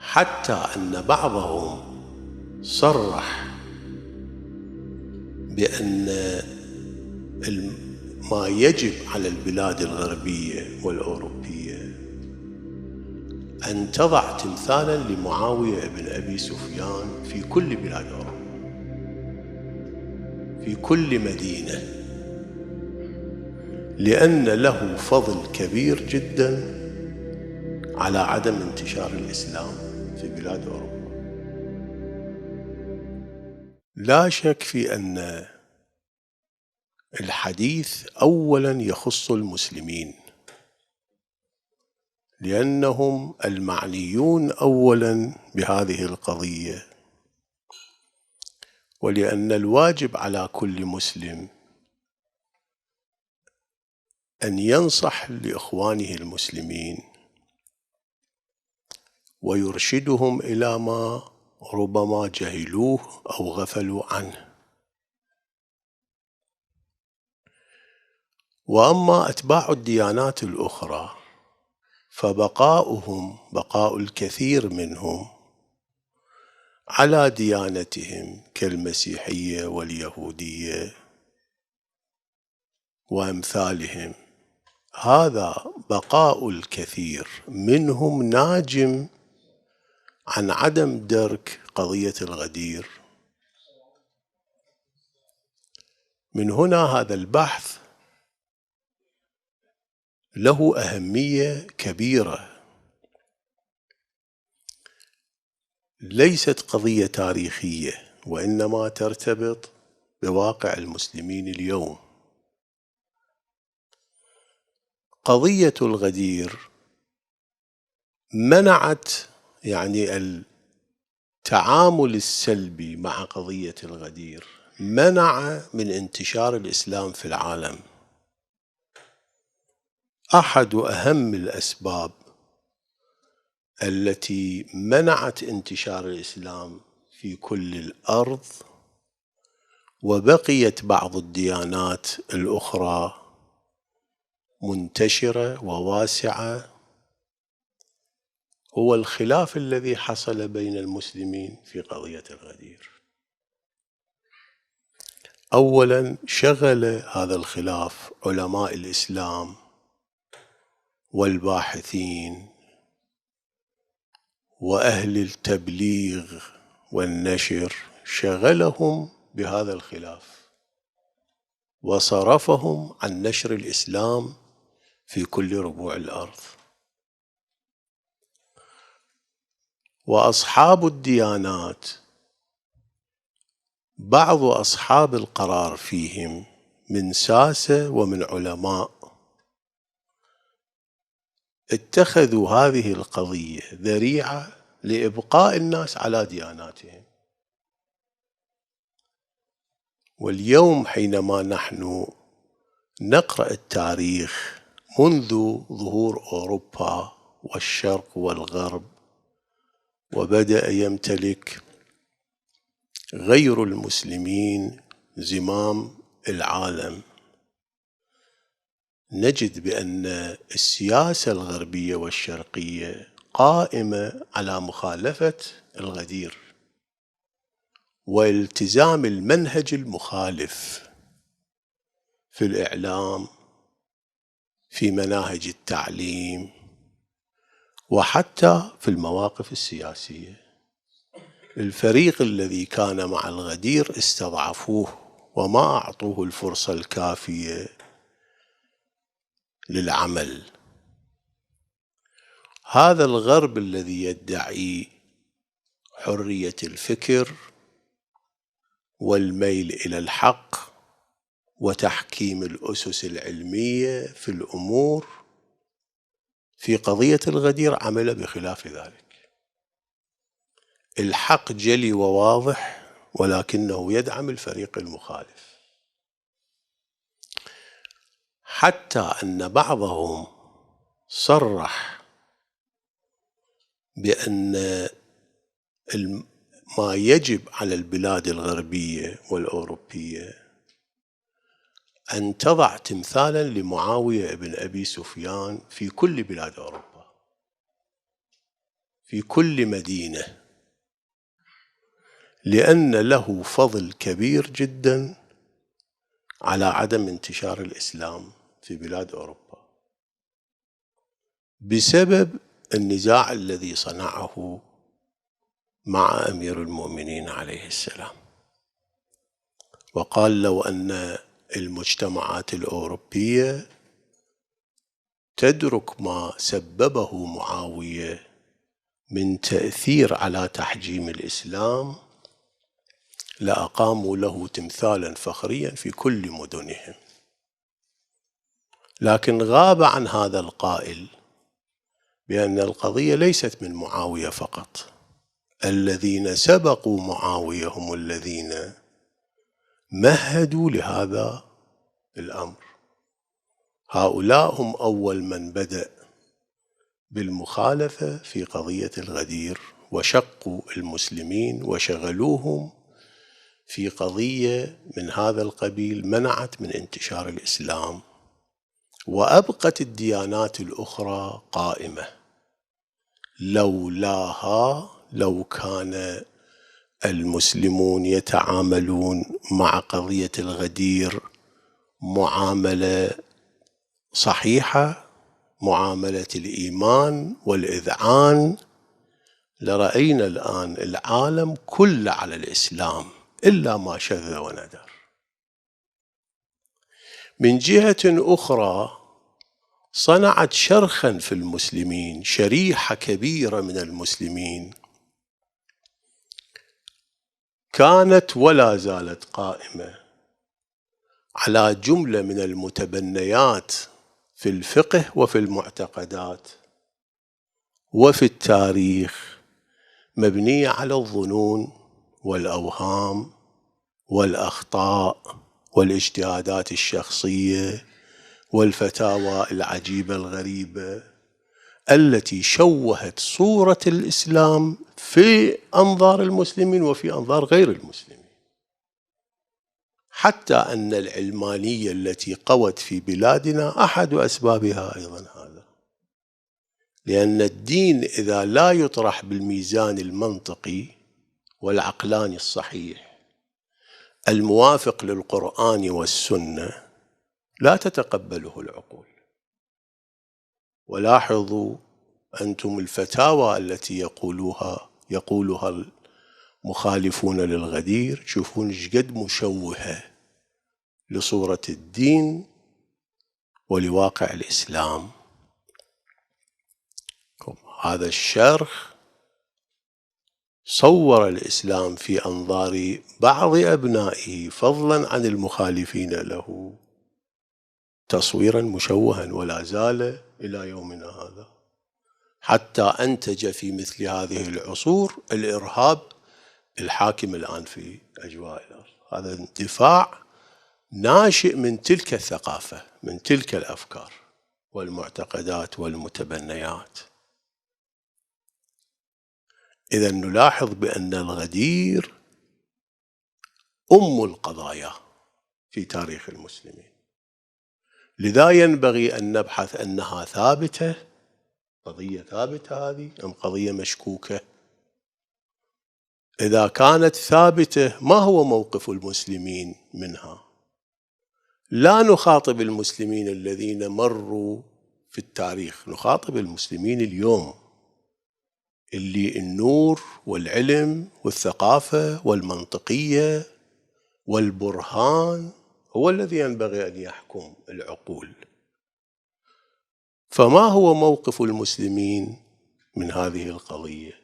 حتى أن بعضهم صرح بأن ما يجب على البلاد الغربية والأوروبية أن تضع تمثالا لمعاوية بن أبي سفيان في كل بلاد أوروبا، في كل مدينة، لأن له فضل كبير جدا على عدم انتشار الإسلام في بلاد أوروبا. لا شك في أن الحديث أولا يخص المسلمين، لأنهم المعنيون أولا بهذه القضية، ولأن الواجب على كل مسلم أن ينصح لإخوانه المسلمين ويرشدهم إلى ما ربما جهلوه أو غفلوا عنه. وأما أتباع الديانات الأخرى فبقاؤهم، بقاء الكثير منهم على ديانتهم كالمسيحية واليهودية وأمثالهم، هذا بقاء الكثير منهم ناجم عن عدم درك قضية الغدير. من هنا هذا البحث له أهمية كبيرة، ليست قضية تاريخية وإنما ترتبط بواقع المسلمين اليوم. قضية الغدير منعت التعامل السلبي مع قضية الغدير منع من انتشار الإسلام في العالم. أحد أهم الأسباب التي منعت انتشار الإسلام في كل الأرض وبقيت بعض الديانات الأخرى منتشرة وواسعة هو الخلاف الذي حصل بين المسلمين في قضية الغدير. أولا شغل هذا الخلاف علماء الإسلام والباحثين وأهل التبليغ والنشر، شغلهم بهذا الخلاف وصرفهم عن نشر الإسلام في كل ربوع الأرض. وأصحاب الديانات بعض أصحاب القرار فيهم من ساسة ومن علماء اتخذوا هذه القضية ذريعة لإبقاء الناس على دياناتهم. واليوم حينما نحن نقرأ التاريخ منذ ظهور أوروبا والشرق والغرب وبدأ يمتلك غير المسلمين زمام العالم، نجد بأن السياسة الغربية والشرقية قائمة على مخالفة الغدير والتزام المنهج المخالف في الإعلام، في مناهج التعليم، وحتى في المواقف السياسية. الفريق الذي كان مع الغدير استضعفوه وما أعطوه الفرصة الكافية للعمل. هذا الغرب الذي يدعي حرية الفكر والميل إلى الحق وتحكيم الأسس العلمية في الأمور، في قضية الغدير عمل بخلاف ذلك. الحق جلي وواضح ولكنه يدعم الفريق المخالف، حتى أن بعضهم صرح بأن ما يجب على البلاد الغربية والأوروبية أن تضع تمثالا لمعاوية بن أبي سفيان في كل بلاد أوروبا. في كل مدينة، لأن له فضل كبير جدا على عدم انتشار الإسلام في بلاد أوروبا بسبب النزاع الذي صنعه مع أمير المؤمنين عليه السلام. وقال لو أن المجتمعات الأوروبية تدرك ما سببه معاوية من تأثير على تحجيم الإسلام لأقاموا له تمثالا فخريا في كل مدنهم. لكن غاب عن هذا القائل بأن القضية ليست من معاوية فقط. الذين سبقوا معاوية هم الذين مهدوا لهذا الأمر. هؤلاء هم أول من بدأ بالمخالفة في قضية الغدير، وشقوا المسلمين وشغلوهم في قضية من هذا القبيل منعت من انتشار الإسلام، وأبقت الديانات الأخرى قائمة. لو كان المسلمون يتعاملون مع قضية الغدير معاملة صحيحة، معاملة الإيمان والإذعان، لرأينا الآن العالم كله على الإسلام إلا ما شذ وندر. من جهة أخرى صنعت شرخا في المسلمين، شريحة كبيرة من المسلمين كانت ولا زالت قائمة على جملة من المتبنيات في الفقه وفي المعتقدات وفي التاريخ، مبنية على الظنون والأوهام والأخطاء والاجتهادات الشخصية والفتاوى العجيبة الغريبة التي شوهت صورة الإسلام في أنظار المسلمين وفي أنظار غير المسلمين. حتى أن العلمانية التي قوت في بلادنا أحد أسبابها أيضا هذا، لأن الدين إذا لا يطرح بالميزان المنطقي والعقلاني الصحيح الموافق للقرآن والسنة لا تتقبله العقول. ولاحظوا أنتم الفتاوى التي يقولها المخالفون للغدير، تشوفون شقد مشوهة لصورة الدين ولواقع الإسلام. هذا الشرخ صور الإسلام في أنظار بعض أبنائه فضلا عن المخالفين له تصويرا مشوها، ولا زال إلى يومنا هذا، حتى أنتج في مثل هذه العصور الإرهاب الحاكم الآن في أجواء الأرض. هذا اندفاع ناشئ من تلك الثقافة، من تلك الأفكار والمعتقدات والمتبنيات. إذا نلاحظ بأن الغدير أم القضايا في تاريخ المسلمين. لذا ينبغي أن نبحث أنها ثابتة، قضية ثابتة هذه أم قضية مشكوكة؟ إذا كانت ثابتة ما هو موقف المسلمين منها؟ لا نخاطب المسلمين الذين مروا في التاريخ، نخاطب المسلمين اليوم اللي النور والعلم والثقافة والمنطقية والبرهان هو الذي ينبغي أن يحكم العقول. فما هو موقف المسلمين من هذه القضية؟